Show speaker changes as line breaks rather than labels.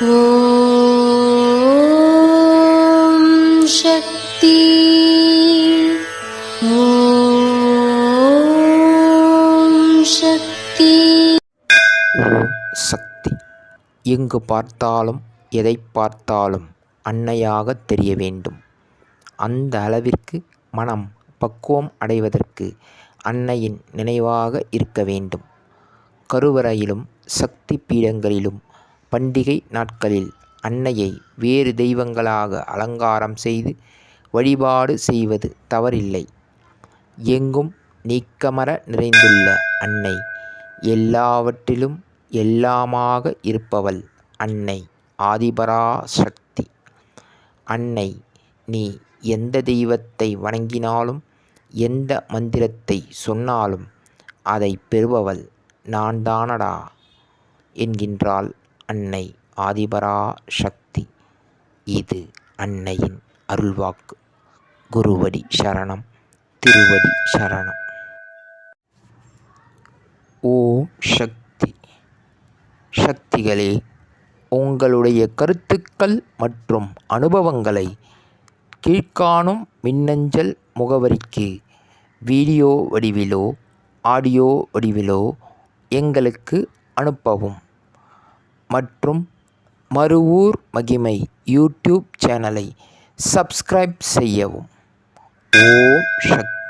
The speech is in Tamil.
ஓம் சக்தி. ஓம் சக்தி.
ஓம் சக்தி. எங்கு பார்த்தாலும் எதை பார்த்தாலும் அன்னையாக தெரிய வேண்டும். அந்த அளவிற்கு மனம் பக்குவம் அடைவதற்கு அன்னையின் நினைவாக இருக்க வேண்டும். கருவறையிலும் சக்தி பீடங்களிலும் பண்டிகை நாட்களில் அன்னையை வேறு தெய்வங்களாக அலங்காரம் செய்து வழிபாடு செய்வது தவறில்லை. எங்கும் நீக்கமற நிறைந்துள்ள அன்னை எல்லாவற்றிலும் எல்லாமாக இருப்பவள் அன்னை ஆதிபராசக்தி. அன்னை, நீ எந்த தெய்வத்தை வணங்கினாலும் எந்த மந்திரத்தை சொன்னாலும் அதை பெறுபவள் நான் தானடா என்கின்றாள் அன்னை ஆதிபராசக்தி. இது அன்னையின் அருள்வாக்கு. குருவடி சரணம், திருவடி சரணம். ஓம் சக்தி. சக்திகளே, உங்களுடைய கருத்துக்கள் மற்றும் அனுபவங்களை கீழ்காணும் மின்னஞ்சல் முகவரிக்கு வீடியோ வடிவிலோ ஆடியோ வடிவிலோ எங்களுக்கு அனுப்பவும். மற்றும் மறுவூர் மகிமை யூடியூப் சேனலை சப்ஸ்கிரைப் செய்யவும். ஓம் சக்தி.